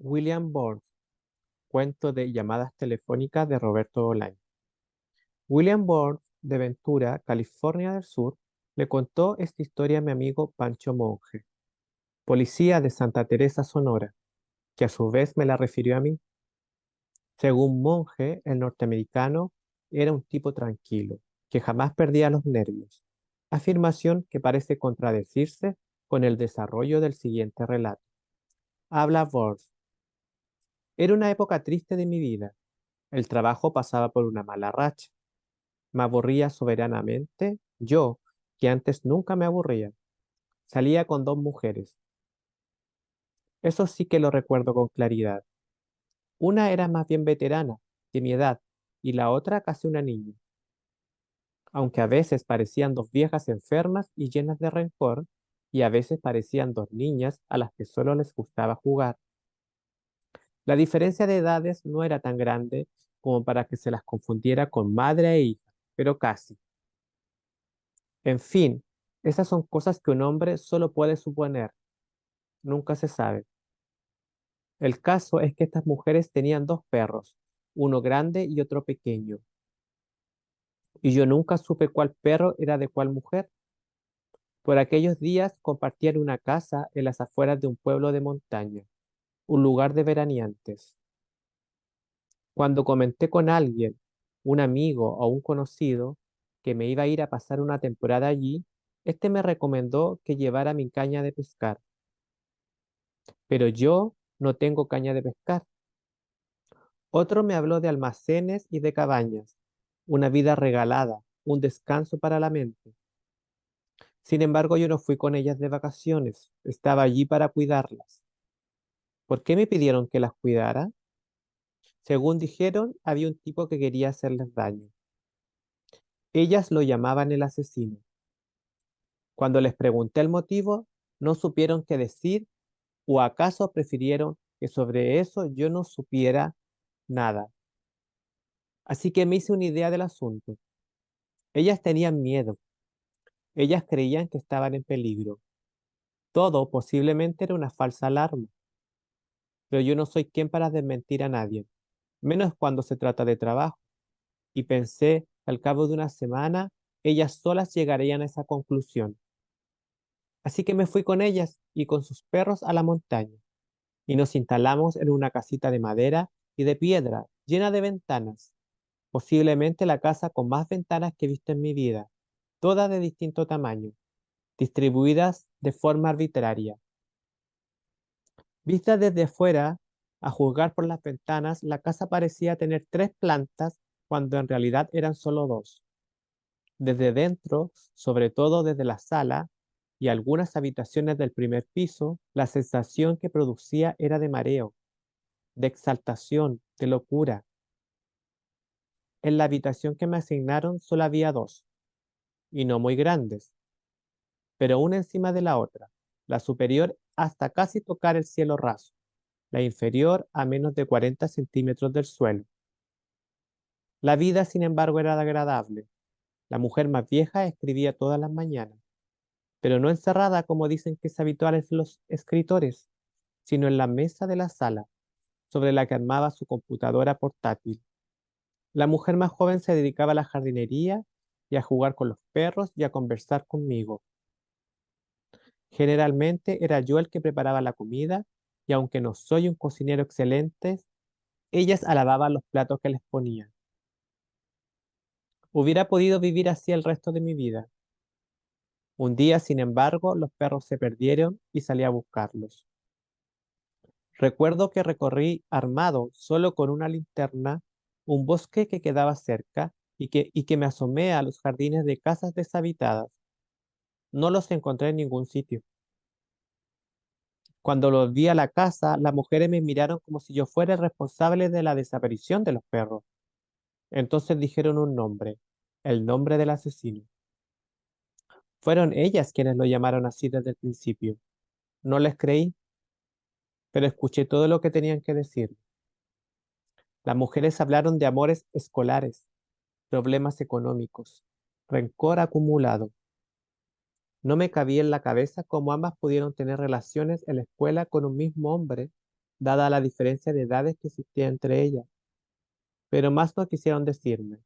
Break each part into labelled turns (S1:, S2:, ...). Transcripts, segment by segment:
S1: William Burns, cuento de llamadas telefónicas de Roberto Bolaño. William Burns, de Ventura, California del Sur, le contó esta historia a mi amigo Pancho Monge, policía de Santa Teresa, Sonora, que a su vez me la refirió a mí. Según Monge, el norteamericano era un tipo tranquilo, que jamás perdía los nervios, afirmación que parece contradecirse con el desarrollo del siguiente relato. Habla Burns. Era una época triste de mi vida. El trabajo pasaba por una mala racha. Me aburría soberanamente, yo, que antes nunca me aburría. Salía con dos mujeres. Eso sí que lo recuerdo con claridad. Una era más bien veterana, de mi edad, y la otra casi una niña. Aunque a veces parecían dos viejas enfermas y llenas de rencor, y a veces parecían dos niñas a las que solo les gustaba jugar. La diferencia de edades no era tan grande como para que se las confundiera con madre e hija, pero casi. En fin, esas son cosas que un hombre solo puede suponer, nunca se sabe. El caso es que estas mujeres tenían dos perros, uno grande y otro pequeño, y yo nunca supe cuál perro era de cuál mujer. Por aquellos días compartían una casa en las afueras de un pueblo de montaña, un lugar de veraneantes. Cuando comenté con alguien, un amigo o un conocido, que me iba a ir a pasar una temporada allí, este me recomendó que llevara mi caña de pescar. Pero yo no tengo caña de pescar. Otro me habló de almacenes y de cabañas, una vida regalada, un descanso para la mente. Sin embargo, yo no fui con ellas de vacaciones, estaba allí para cuidarlas. ¿Por qué me pidieron que las cuidara? Según dijeron, había un tipo que quería hacerles daño. Ellas lo llamaban el asesino. Cuando les pregunté el motivo, no supieron qué decir o acaso prefirieron que sobre eso yo no supiera nada. Así que me hice una idea del asunto. Ellas tenían miedo, ellas creían que estaban en peligro. Todo posiblemente era una falsa alarma, pero yo no soy quien para desmentir a nadie, menos cuando se trata de trabajo. Y pensé que al cabo de una semana ellas solas llegarían a esa conclusión. Así que me fui con ellas y con sus perros a la montaña, y nos instalamos en una casita de madera y de piedra, llena de ventanas, posiblemente la casa con más ventanas que he visto en mi vida, todas de distinto tamaño, distribuidas de forma arbitraria. Vista desde fuera, a juzgar por las ventanas, la casa parecía tener tres plantas cuando en realidad eran solo dos. Desde dentro, sobre todo desde la sala y algunas habitaciones del primer piso, la sensación que producía era de mareo, de exaltación, de locura. En la habitación que me asignaron solo había dos, y no muy grandes, pero una encima de la otra, la superior hasta casi tocar el cielo raso, la inferior a menos de 40 centímetros del suelo. La vida, sin embargo, era agradable. La mujer más vieja escribía todas las mañanas, pero no encerrada como dicen que es habitual en los escritores, sino en la mesa de la sala, sobre la que armaba su computadora portátil. La mujer más joven se dedicaba a la jardinería y a jugar con los perros y a conversar conmigo. Generalmente era yo el que preparaba la comida y aunque no soy un cocinero excelente, ellas alababan los platos que les ponía. Hubiera podido vivir así el resto de mi vida. Un día, sin embargo, los perros se perdieron y salí a buscarlos. Recuerdo que recorrí armado solo con una linterna un bosque que quedaba cerca y que me asomé a los jardines de casas deshabitadas. No los encontré en ningún sitio. Cuando los vi a la casa, las mujeres me miraron como si yo fuera el responsable de la desaparición de los perros. Entonces dijeron un nombre, el nombre del asesino. Fueron ellas quienes lo llamaron así desde el principio. No les creí, pero escuché todo lo que tenían que decir. Las mujeres hablaron de amores escolares, problemas económicos, rencor acumulado. No me cabía en la cabeza cómo ambas pudieron tener relaciones en la escuela con un mismo hombre dada la diferencia de edades que existía entre ellas, pero más no quisieron decirme.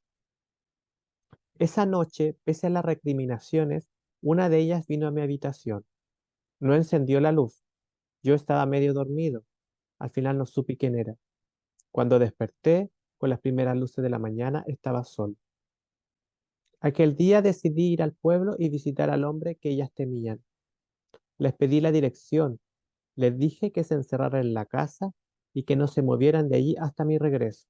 S1: Esa noche, pese a las recriminaciones, una de ellas vino a mi habitación. No encendió la luz. Yo estaba medio dormido. Al final no supe quién era. Cuando desperté, con las primeras luces de la mañana, estaba solo. Aquel día decidí ir al pueblo y visitar al hombre que ellas temían. Les pedí la dirección, les dije que se encerraran en la casa y que no se movieran de allí hasta mi regreso.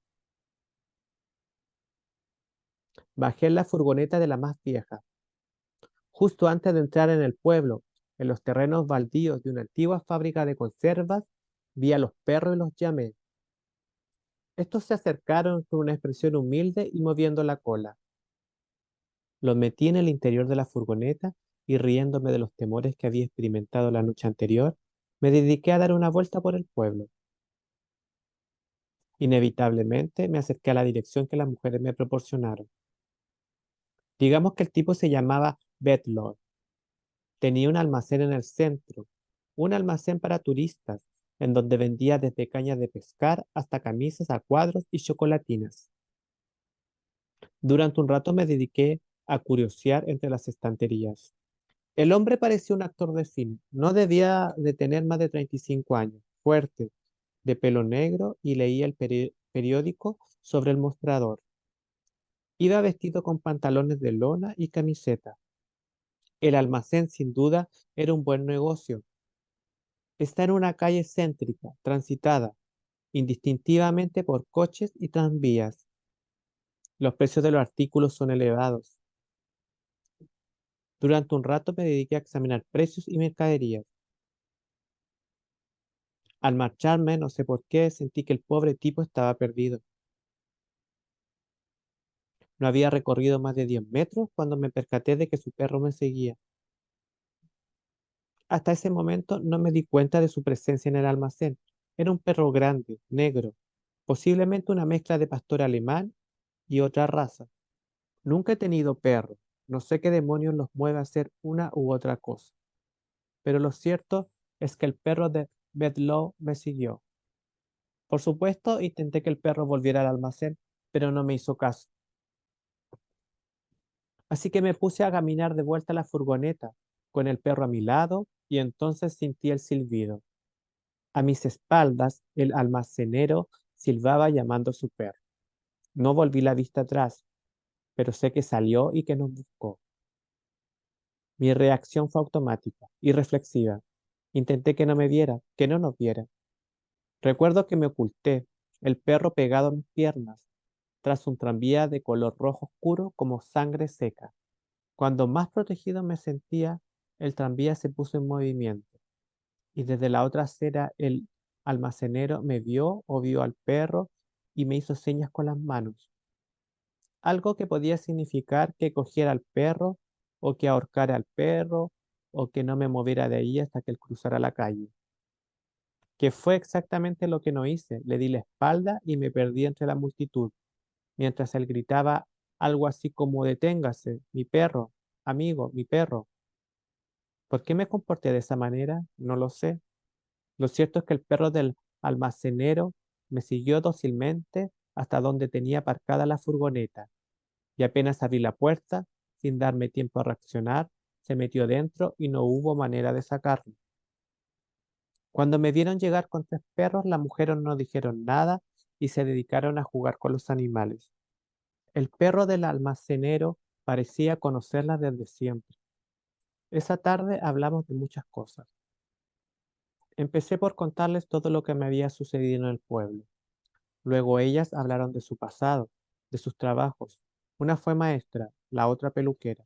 S1: Bajé en la furgoneta de la más vieja. Justo antes de entrar en el pueblo, en los terrenos baldíos de una antigua fábrica de conservas, vi a los perros y los llamé. Estos se acercaron con una expresión humilde y moviendo la cola. Los metí en el interior de la furgoneta y riéndome de los temores que había experimentado la noche anterior, me dediqué a dar una vuelta por el pueblo. Inevitablemente me acerqué a la dirección que las mujeres me proporcionaron. Digamos que el tipo se llamaba Bedlord. Tenía un almacén en el centro, un almacén para turistas, en donde vendía desde cañas de pescar hasta camisas a cuadros y chocolatinas. Durante un rato me dediqué a curiosear entre las estanterías. El hombre parecía un actor de cine. No debía de tener más de 35 años, fuerte, de pelo negro y leía el periódico sobre el mostrador. Iba vestido con pantalones de lona y camiseta. El almacén, sin duda, era un buen negocio. Está en una calle céntrica, transitada indistintivamente por coches y tranvías. Los precios de los artículos son elevados. Durante un rato me dediqué a examinar precios y mercaderías. Al marcharme, no sé por qué, sentí que el pobre tipo estaba perdido. No había recorrido más de 10 metros cuando me percaté de que su perro me seguía. Hasta ese momento no me di cuenta de su presencia en el almacén. Era un perro grande, negro, posiblemente una mezcla de pastor alemán y otra raza. Nunca he tenido perro. No sé qué demonios los mueve a hacer una u otra cosa. Pero lo cierto es que el perro de Bedlow me siguió. Por supuesto, intenté que el perro volviera al almacén, pero no me hizo caso. Así que me puse a caminar de vuelta a la furgoneta, con el perro a mi lado, y entonces sentí el silbido. A mis espaldas, el almacenero silbaba llamando a su perro. No volví la vista atrás, pero sé que salió y que nos buscó. Mi reacción fue automática y reflexiva. Intenté que no me viera, que no nos viera. Recuerdo que me oculté, el perro pegado a mis piernas, tras un tranvía de color rojo oscuro como sangre seca. Cuando más protegido me sentía, el tranvía se puso en movimiento y desde la otra acera el almacenero me vio o vio al perro y me hizo señas con las manos, algo que podía significar que cogiera al perro o que ahorcara al perro o que no me moviera de ahí hasta que él cruzara la calle. Que fue exactamente lo que no hice. Le di la espalda y me perdí entre la multitud, mientras él gritaba algo así como deténgase, mi perro, amigo, mi perro. ¿Por qué me comporté de esa manera? No lo sé. Lo cierto es que el perro del almacenero me siguió dócilmente hasta donde tenía aparcada la furgoneta y apenas abrí la puerta, sin darme tiempo a reaccionar, se metió dentro y no hubo manera de sacarlo. Cuando me vieron llegar con 3 perros, las mujeres no dijeron nada y se dedicaron a jugar con los animales. El perro del almacenero parecía conocerlas desde siempre. Esa tarde hablamos de muchas cosas. Empecé por contarles todo lo que me había sucedido en el pueblo. Luego ellas hablaron de su pasado, de sus trabajos. Una fue maestra, la otra peluquera.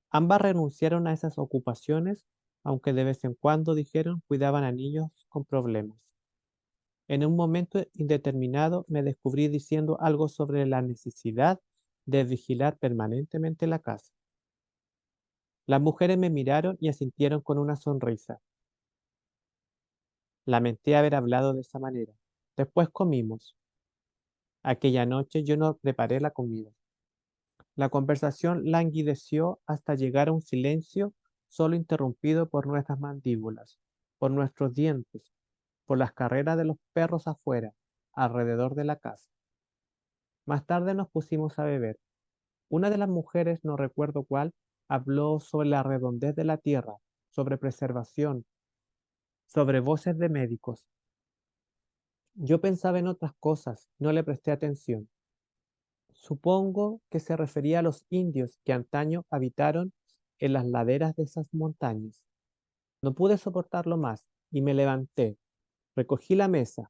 S1: Ambas renunciaron a esas ocupaciones, aunque de vez en cuando, dijeron, cuidaban a niños con problemas. En un momento indeterminado me descubrí diciendo algo sobre la necesidad de vigilar permanentemente la casa. Las mujeres me miraron y asintieron con una sonrisa. Lamenté haber hablado de esa manera. Después comimos. Aquella noche yo no preparé la comida. La conversación languideció hasta llegar a un silencio solo interrumpido por nuestras mandíbulas, por nuestros dientes, por las carreras de los perros afuera, alrededor de la casa. Más tarde nos pusimos a beber. Una de las mujeres, no recuerdo cuál, habló sobre la redondez de la tierra, sobre preservación, sobre voces de médicos. Yo pensaba en otras cosas, no le presté atención. Supongo que se refería a los indios que antaño habitaron en las laderas de esas montañas. No pude soportarlo más y me levanté, recogí la mesa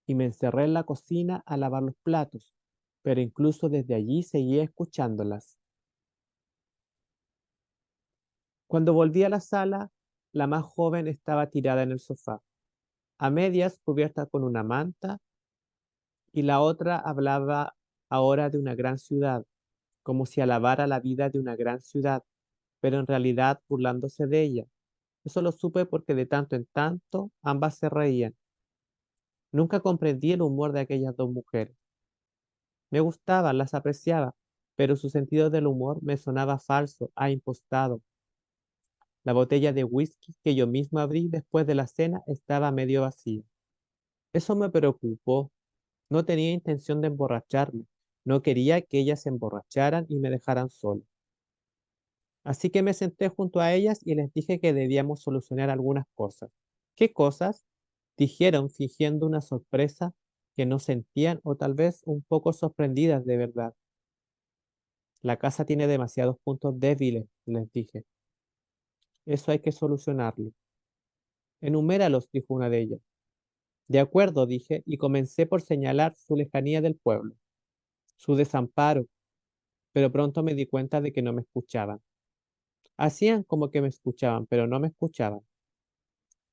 S1: y me encerré en la cocina a lavar los platos, pero incluso desde allí seguía escuchándolas. Cuando volví a la sala, la más joven estaba tirada en el sofá, a medias cubierta con una manta, y la otra hablaba ahora de una gran ciudad, como si alabara la vida de una gran ciudad, pero en realidad burlándose de ella. Eso lo supe porque de tanto en tanto ambas se reían. Nunca comprendí el humor de aquellas dos mujeres. Me gustaban, las apreciaba, pero su sentido del humor me sonaba falso, impostado. La botella de whisky que yo mismo abrí después de la cena estaba medio vacía. Eso me preocupó. No tenía intención de emborracharme. No quería que ellas se emborracharan y me dejaran solo. Así que me senté junto a ellas y les dije que debíamos solucionar algunas cosas. ¿Qué cosas? Dijeron fingiendo una sorpresa que no sentían o tal vez un poco sorprendidas de verdad. La casa tiene demasiados puntos débiles, les dije. Eso hay que solucionarlo. Enuméralos, dijo una de ellas. De acuerdo, dije, y comencé por señalar su lejanía del pueblo, su desamparo, pero pronto me di cuenta de que no me escuchaban. Hacían como que me escuchaban, pero no me escuchaban.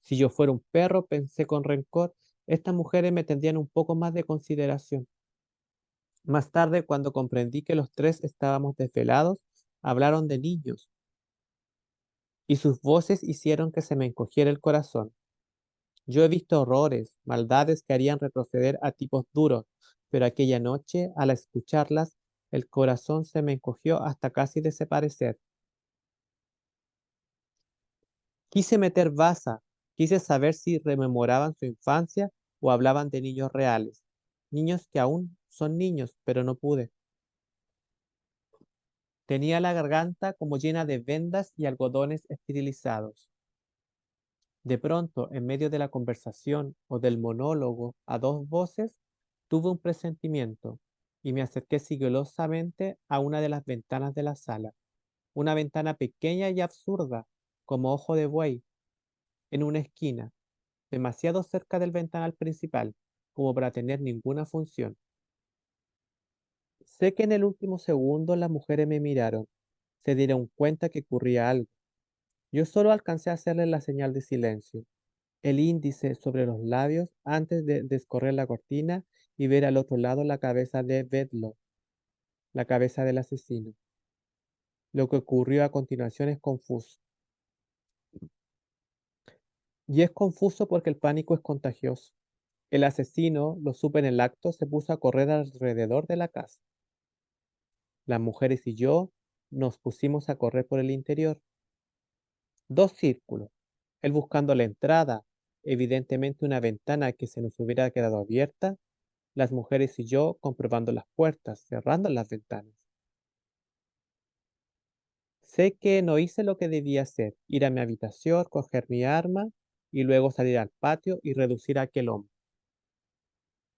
S1: Si yo fuera un perro, pensé con rencor, estas mujeres me tendrían un poco más de consideración. Más tarde, cuando comprendí que los tres estábamos desvelados, hablaron de niños, y sus voces hicieron que se me encogiera el corazón. Yo he visto horrores, maldades que harían retroceder a tipos duros, pero aquella noche, al escucharlas, el corazón se me encogió hasta casi desaparecer. Quise meter baza, quise saber si rememoraban su infancia o hablaban de niños reales, niños que aún son niños, pero no pude. Tenía la garganta como llena de vendas y algodones esterilizados. De pronto, en medio de la conversación o del monólogo a dos voces, tuve un presentimiento y me acerqué sigilosamente a una de las ventanas de la sala, una ventana pequeña y absurda, como ojo de buey, en una esquina, demasiado cerca del ventanal principal, como para tener ninguna función. Sé que en el último segundo las mujeres me miraron, se dieron cuenta que ocurría algo. Yo solo alcancé a hacerles la señal de silencio, el índice sobre los labios antes de descorrer la cortina y ver al otro lado la cabeza de Bedlow, la cabeza del asesino. Lo que ocurrió a continuación es confuso. Y es confuso porque el pánico es contagioso. El asesino, lo supe en el acto, se puso a correr alrededor de la casa. Las mujeres y yo nos pusimos a correr por el interior. Dos círculos. Él buscando la entrada, evidentemente una ventana que se nos hubiera quedado abierta, las mujeres y yo comprobando las puertas, cerrando las ventanas. Sé que no hice lo que debía hacer, ir a mi habitación, coger mi arma y luego salir al patio y reducir a aquel hombre.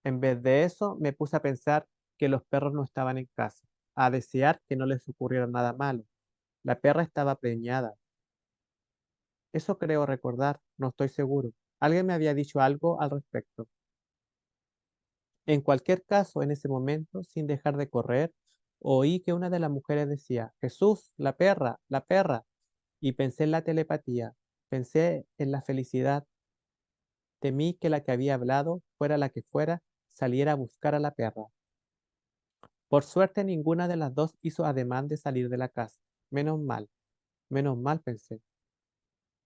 S1: En vez de eso, me puse a pensar que los perros no estaban en casa, a desear que no les ocurriera nada malo. La perra estaba preñada. Eso creo recordar, no estoy seguro. Alguien me había dicho algo al respecto. En cualquier caso, en ese momento, sin dejar de correr, oí que una de las mujeres decía, Jesús, la perra, y pensé en la telepatía, pensé en la felicidad, temí que la que había hablado, fuera la que fuera, saliera a buscar a la perra. Por suerte, ninguna de las dos hizo ademán de salir de la casa. Menos mal, pensé.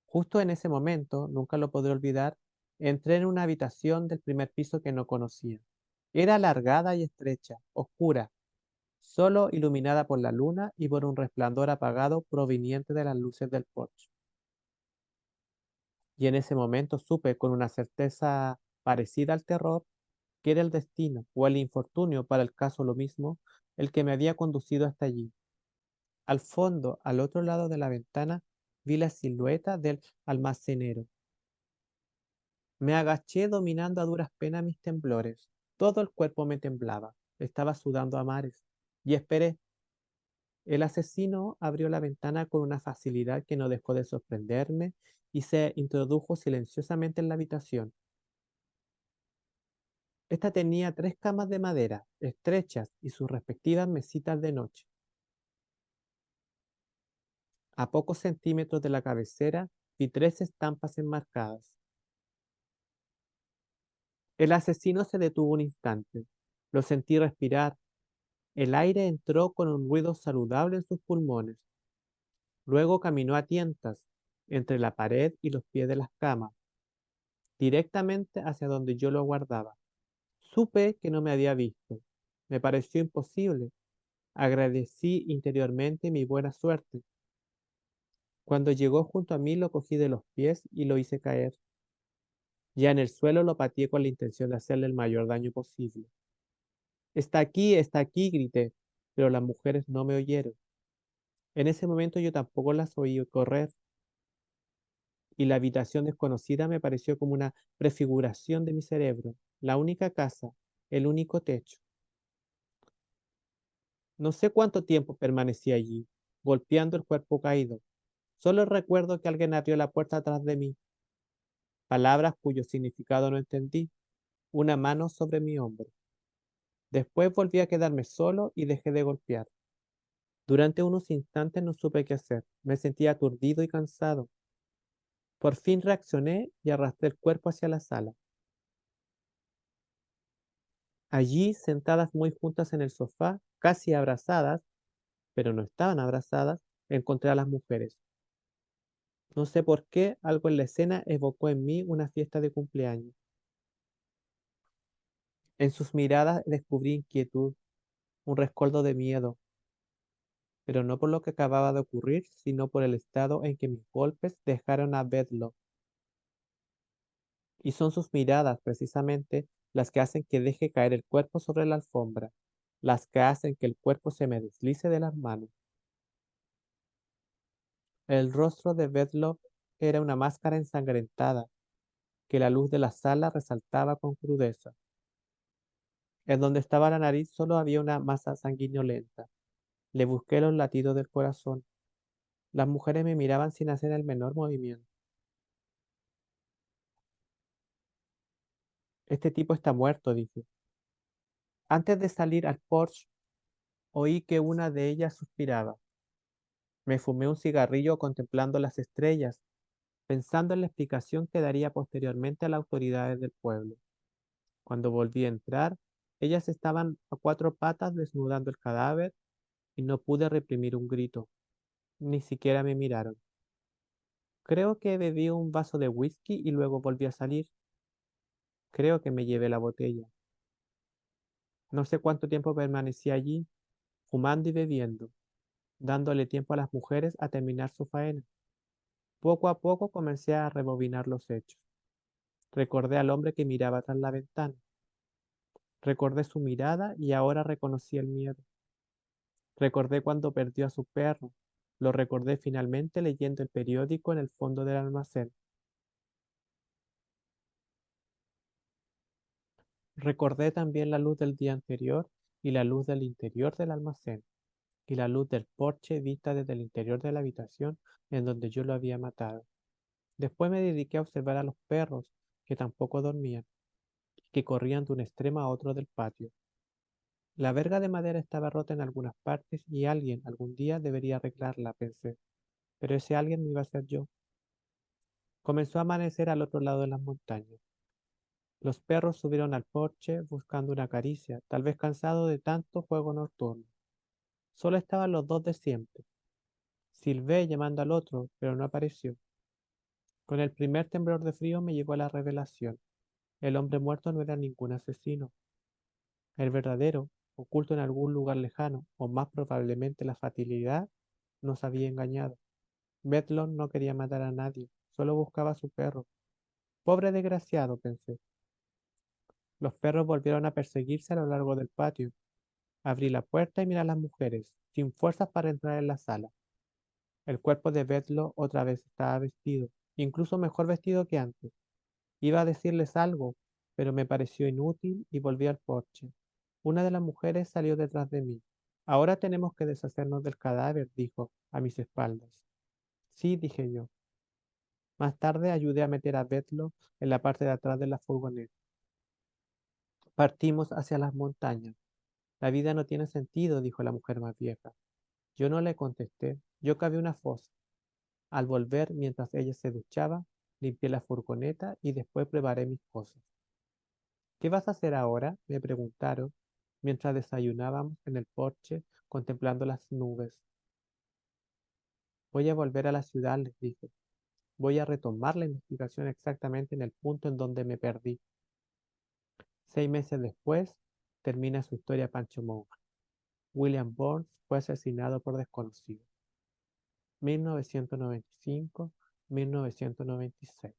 S1: Justo en ese momento, nunca lo podré olvidar, entré en una habitación del primer piso que no conocía. Era alargada y estrecha, oscura, solo iluminada por la luna y por un resplandor apagado proveniente de las luces del porche. Y en ese momento supe con una certeza parecida al terror que era el destino o el infortunio, para el caso lo mismo, el que me había conducido hasta allí. Al fondo, al otro lado de la ventana, vi la silueta del almacenero. Me agaché dominando a duras penas mis temblores. Todo el cuerpo me temblaba. Estaba sudando a mares. Y esperé. El asesino abrió la ventana con una facilidad que no dejó de sorprenderme y se introdujo silenciosamente en la habitación. Esta tenía 3 camas de madera, estrechas, y sus respectivas mesitas de noche. A pocos centímetros de la cabecera vi 3 estampas enmarcadas. El asesino se detuvo un instante. Lo sentí respirar. El aire entró con un ruido saludable en sus pulmones. Luego caminó a tientas entre la pared y los pies de las camas, directamente hacia donde yo lo guardaba. Supe que no me había visto. Me pareció imposible. Agradecí interiormente mi buena suerte. Cuando llegó junto a mí lo cogí de los pies y lo hice caer. Ya en el suelo lo pateé con la intención de hacerle el mayor daño posible. Está aquí, grité, pero las mujeres no me oyeron. En ese momento yo tampoco las oí correr, y la habitación desconocida me pareció como una prefiguración de mi cerebro, la única casa, el único techo. No sé cuánto tiempo permanecí allí, golpeando el cuerpo caído. Solo recuerdo que alguien abrió la puerta atrás de mí, palabras cuyo significado no entendí, una mano sobre mi hombro. Después volví a quedarme solo y dejé de golpear. Durante unos instantes no supe qué hacer. Me sentía aturdido y cansado. Por fin reaccioné y arrastré el cuerpo hacia la sala. Allí, sentadas muy juntas en el sofá, casi abrazadas, pero no estaban abrazadas, encontré a las mujeres. No sé por qué, algo en la escena evocó en mí una fiesta de cumpleaños. En sus miradas descubrí inquietud, un rescoldo de miedo, pero no por lo que acababa de ocurrir, sino por el estado en que mis golpes dejaron a Bedlock. Y son sus miradas, precisamente, las que hacen que deje caer el cuerpo sobre la alfombra, las que hacen que el cuerpo se me deslice de las manos. El rostro de Bedlock era una máscara ensangrentada, que la luz de la sala resaltaba con crudeza. En donde estaba la nariz solo había una masa sanguinolenta. Le busqué los latidos del corazón. Las mujeres me miraban sin hacer el menor movimiento. Este tipo está muerto, dije. Antes de salir al porche, oí que una de ellas suspiraba. Me fumé un cigarrillo contemplando las estrellas, pensando en la explicación que daría posteriormente a las autoridades del pueblo. Cuando volví a entrar, ellas estaban a 4 patas desnudando el cadáver y no pude reprimir un grito. Ni siquiera me miraron. Creo que bebí un vaso de whisky y luego volví a salir. Creo que me llevé la botella. No sé cuánto tiempo permanecí allí, fumando y bebiendo, dándole tiempo a las mujeres a terminar su faena. Poco a poco comencé a rebobinar los hechos. Recordé al hombre que miraba tras la ventana. Recordé su mirada y ahora reconocí el miedo. Recordé cuando perdió a su perro. Lo recordé finalmente leyendo el periódico en el fondo del almacén. Recordé también la luz del día anterior y la luz del interior del almacén y la luz del porche vista desde el interior de la habitación en donde yo lo había matado. Después me dediqué a observar a los perros, que tampoco dormían, que corrían de un extremo a otro del patio. La verga de madera estaba rota en algunas partes y alguien algún día debería arreglarla, pensé. Pero ese alguien no iba a ser yo. Comenzó a amanecer al otro lado de las montañas. Los perros subieron al porche buscando una caricia, tal vez cansados de tanto juego nocturno. Solo estaban los dos de siempre. Silbé llamando al otro, pero no apareció. Con el primer temblor de frío me llegó la revelación. El hombre muerto no era ningún asesino. El verdadero, oculto en algún lugar lejano, o más probablemente la fatalidad, nos había engañado. Bedlon no quería matar a nadie, solo buscaba a su perro. Pobre desgraciado, pensé. Los perros volvieron a perseguirse a lo largo del patio. Abrí la puerta y miré a las mujeres, sin fuerzas para entrar en la sala. El cuerpo de Bedlo otra vez estaba vestido, incluso mejor vestido que antes. Iba a decirles algo, pero me pareció inútil y volví al porche. Una de las mujeres salió detrás de mí. Ahora tenemos que deshacernos del cadáver, dijo, a mis espaldas. Sí, dije yo. Más tarde ayudé a meter a Bedlo en la parte de atrás de la furgoneta. Partimos hacia las montañas. La vida no tiene sentido, dijo la mujer más vieja. Yo no le contesté. Yo cavé una fosa. Al volver, mientras ella se duchaba, limpié la furgoneta y después preparé mis cosas. ¿Qué vas a hacer ahora?, me preguntaron mientras desayunábamos en el porche contemplando las nubes. Voy a volver a la ciudad, les dije. Voy a retomar la investigación exactamente en el punto en donde me perdí. 6 meses después, termina su historia Pancho Monja. William Burns fue asesinado por desconocidos. 1995-1996.